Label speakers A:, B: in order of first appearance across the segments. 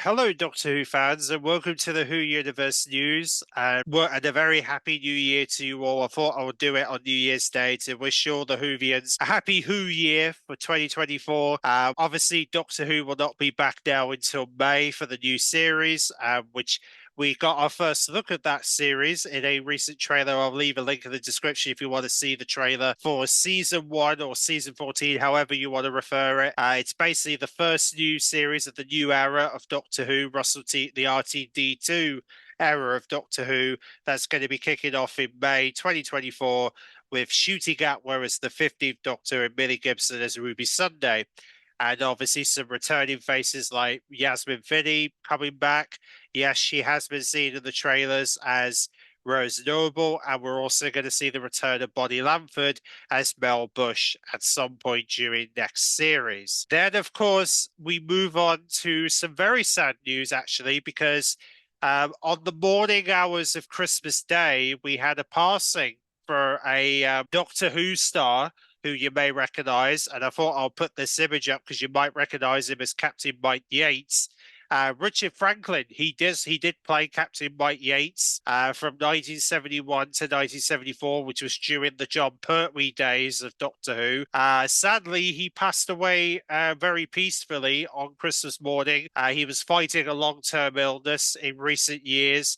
A: hello, Doctor Who fans, and welcome to the Who Universe News. And a very happy New Year to you all. I thought I would do it on New Year's Day to wish all the Whovians a happy Who year for 2024. Obviously, Doctor Who will not be back now until May for the new series, which we got our first look at that series in a recent trailer. I'll leave a link in the description if you want to see the trailer for season 1 or season 14, however you want to refer it. It's basically the first new series of the new era of Doctor Who, the RTD2 era of Doctor Who, that's going to be kicking off in May 2024 with Ncuti Gatwa as the 15th Doctor and Millie Gibson as Ruby Sunday. And obviously some returning faces like Yasmin Finney coming back. Yes, she has been seen in the trailers as Rose Noble, and we're also going to see the return of Bonnie Lamford as Mel Bush at some point during next series. Then, of course, we move on to some very sad news, actually, because on the morning hours of Christmas Day, we had a passing for a Doctor Who star who you may recognize, and I thought I'll put this image up because you might recognize him as Captain Mike Yates. Richard Franklin, he did play Captain Mike Yates from 1971 to 1974, which was during the John Pertwee days of Doctor Who. Sadly, he passed away very peacefully on Christmas morning. He was fighting a long-term illness in recent years.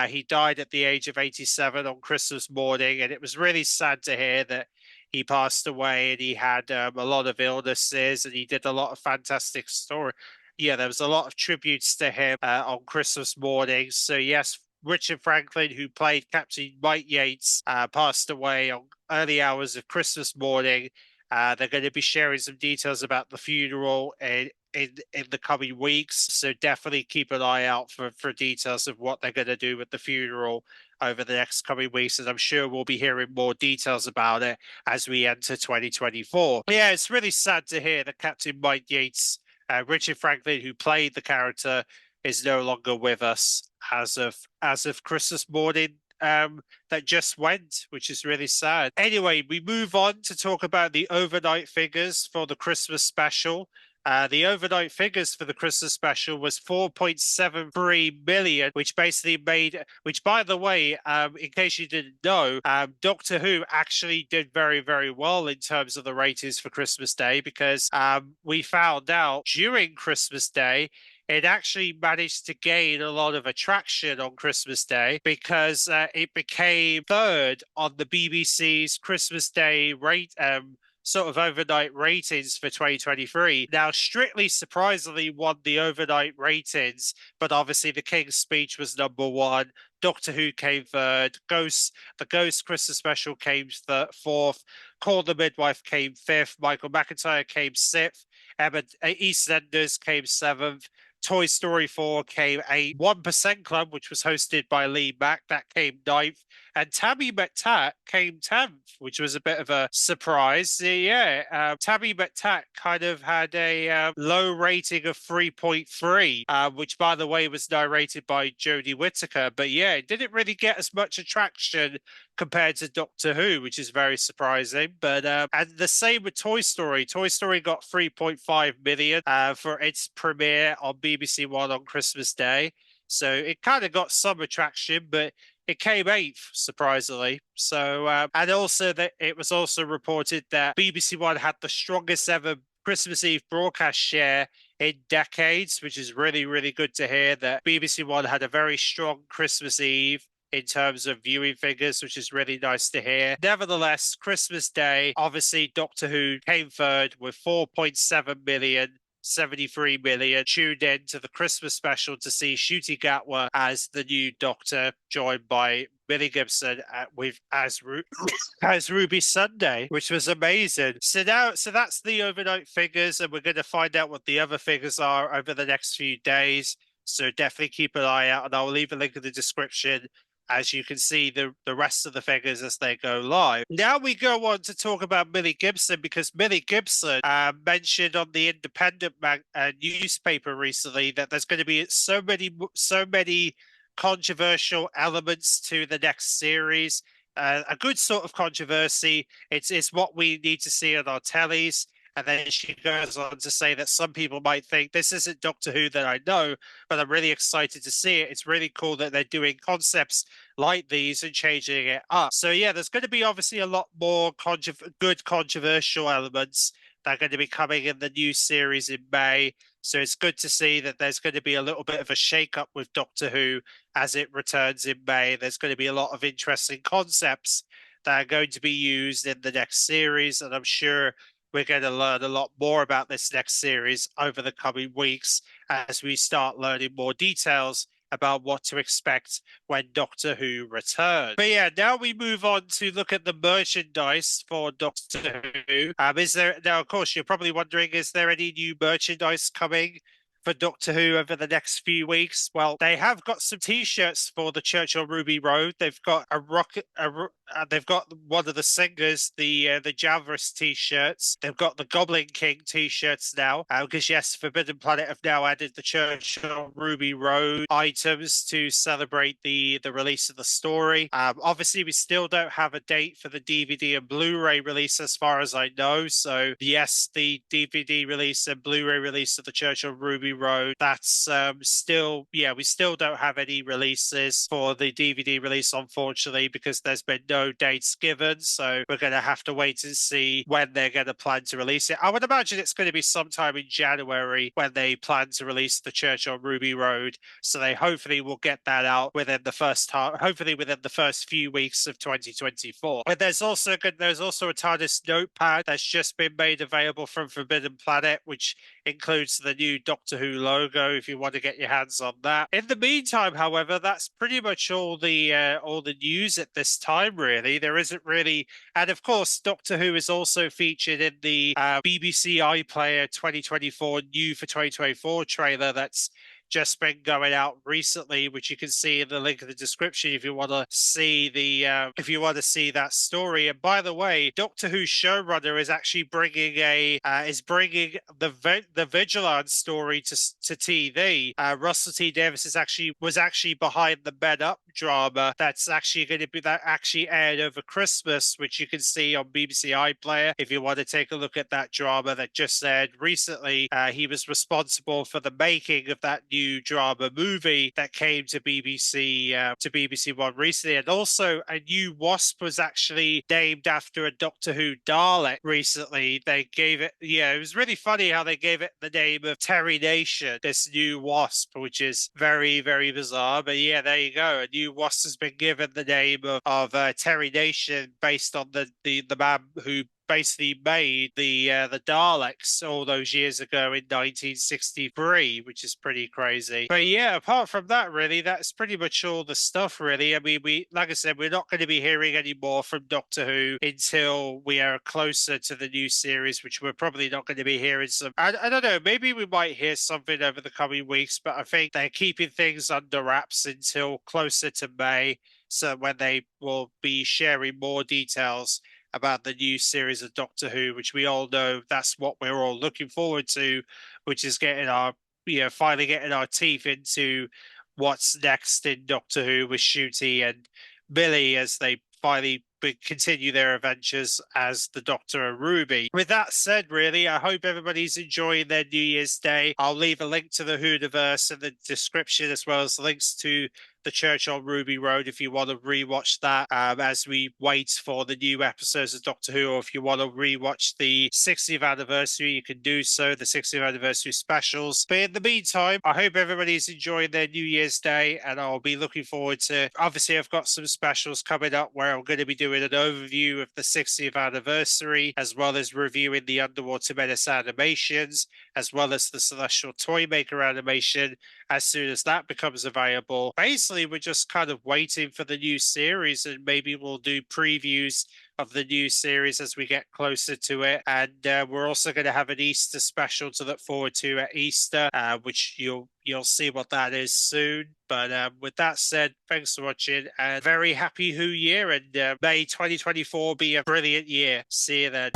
A: He died at the age of 87 on Christmas morning, and it was really sad to hear that he passed away, and he had a lot of illnesses, and he did a lot of fantastic story. Yeah, there was a lot of tributes to him on Christmas morning. So yes, Richard Franklin, who played Captain Mike Yates, passed away on early hours of Christmas morning. They're going to be sharing some details about the funeral in the coming weeks. So definitely keep an eye out for details of what they're going to do with the funeral over the next coming weeks. And I'm sure we'll be hearing more details about it as we enter 2024. Yeah, it's really sad to hear that Captain Mike Yates, Richard Franklin, who played the character, is no longer with us as of Christmas morning that just went, which is really sad. Anyway, we move on to talk about the overnight figures for the Christmas special. The overnight figures for the Christmas special was 4.73 million, which by the way, in case you didn't know, Doctor Who actually did very, very well in terms of the ratings for Christmas Day, because we found out during Christmas Day, it actually managed to gain a lot of attraction on Christmas Day because it became third on the BBC's Christmas Day sort of overnight ratings for 2023. Now, Strictly surprisingly won the overnight ratings, but obviously The King's Speech was number 1. Doctor Who came third. The Ghost Christmas Special came fourth. Call the Midwife came fifth. Michael McIntyre came sixth. EastEnders came seventh. Toy Story 4 came 8th. 1% Club, which was hosted by Lee Mack, that came 9th. And Tabby Met Tat came 10th, which was a bit of a surprise. Tabby Met Tat kind of had a low rating of 3.3, which, by the way, was narrated by Jodie Whittaker. But yeah, it didn't really get as much attraction compared to Doctor Who, which is very surprising. But and the same with Toy Story. Toy Story got 3.5 million for its premiere on BBC One on Christmas Day. So it kind of got some attraction, but it came 8th, surprisingly. So, and also that it was also reported that BBC One had the strongest ever Christmas Eve broadcast share in decades, which is really, really good to hear that BBC One had a very strong Christmas Eve in terms of viewing figures, which is really nice to hear. Nevertheless, Christmas Day, obviously Doctor Who came third with 4.7 million. 73 million tuned in to the Christmas special to see Ncuti Gatwa as the new Doctor, joined by Millie Gibson as Ruby Sunday, which was amazing. So that's the overnight figures, and we're going to find out what the other figures are over the next few days. So definitely keep an eye out, and I'll leave a link in the description as you can see the rest of the figures as they go live. Now we go on to talk about Millie Gibson, because Millie Gibson mentioned on the Independent newspaper recently that there's going to be so many controversial elements to the next series. A good sort of controversy. It's what we need to see on our tellies. And then she goes on to say that some people might think this isn't Doctor Who that I know, but I'm really excited to see it. It's really cool that they're doing concepts like these and changing it up. So yeah, there's going to be obviously a lot more good controversial elements that are going to be coming in the new series in May. So it's good to see that there's going to be a little bit of a shake-up with Doctor Who as it returns in May. There's going to be a lot of interesting concepts that are going to be used in the next series, and I'm sure we're going to learn a lot more about this next series over the coming weeks as we start learning more details about what to expect when Doctor Who returns. But yeah, now we move on to look at the merchandise for Doctor Who. Is there now? Of course, you're probably wondering: is there any new merchandise coming for Doctor Who over the next few weeks? Well, they have got some T-shirts for the Church on Ruby Road. They've got they've got one of the singers, the Javris T-shirts. They've got the Goblin King T-shirts now, because yes, Forbidden Planet have now added the Church on Ruby Road items to celebrate the release of the story. Obviously, we still don't have a date for the DVD and Blu-ray release, as far as I know. So yes, the DVD release and Blu-ray release of the Church on Ruby Road, that's still, yeah, we still don't have any releases for the DVD release, unfortunately, because there's been no dates given. So we're going to have to wait and see when they're going to plan to release it. I would imagine it's going to be sometime in January when they plan to release the Church on Ruby Road. So they hopefully will get that out within the hopefully within the first few weeks of 2024. And there's also a TARDIS notepad that's just been made available from Forbidden Planet, which includes the new Doctor Who logo if you want to get your hands on that. In the meantime, however, that's pretty much all the news at this time, really. There isn't really, and of course, Doctor Who is also featured in the BBC iPlayer 2024 New for 2024 trailer that's just been going out recently, which you can see in the link in the description if you want to see that story. And by the way, Doctor Who showrunner is actually bringing the Vigilance story to TV. Russell T Davies was actually behind the Men Up drama that actually aired over Christmas, which you can see on BBC iPlayer if you want to take a look at that drama that just aired recently. He was responsible for the making of that new drama movie that came to BBC One recently, and also a new Wasp was actually named after a Doctor Who Dalek recently. They gave it, yeah, it was really funny how they gave it the name of Terry Nation, this new Wasp, which is very, very bizarre. But yeah, there you go. A new Wasp has been given the name of Terry Nation based on the man who basically made the Daleks all those years ago in 1963, which is pretty crazy. But yeah, apart from that, really, that's pretty much all the stuff, really. I mean, like I said, we're not going to be hearing any more from Doctor Who until we are closer to the new series, which we're probably not going to be hearing some. I don't know, maybe we might hear something over the coming weeks, but I think they're keeping things under wraps until closer to May, so when they will be sharing more details about the new series of Doctor Who, which we all know that's what we're all looking forward to, which is finally getting our teeth into what's next in Doctor Who with Ncuti and Millie as they finally continue their adventures as the Doctor and Ruby. With that said, really, I hope everybody's enjoying their New Year's Day. I'll leave a link to the Whoniverse in the description, as well as links to the Church on Ruby Road if you want to rewatch that as we wait for the new episodes of Doctor Who, or if you want to rewatch the 60th anniversary, you can do so, the 60th anniversary specials. But in the meantime, I hope everybody's enjoying their New Year's Day, and I'll be looking forward to, obviously I've got some specials coming up where I'm going to be doing an overview of the 60th anniversary, as well as reviewing the Underwater Menace animations, as well as the Celestial Toymaker animation as soon as that becomes available. Basically, we're just kind of waiting for the new series, and maybe we'll do previews of the new series as we get closer to it. And we're also going to have an Easter special to look forward to at Easter, which you'll see what that is soon. But with that said, thanks for watching, and very happy Who Year, and may 2024 be a brilliant year. See you then.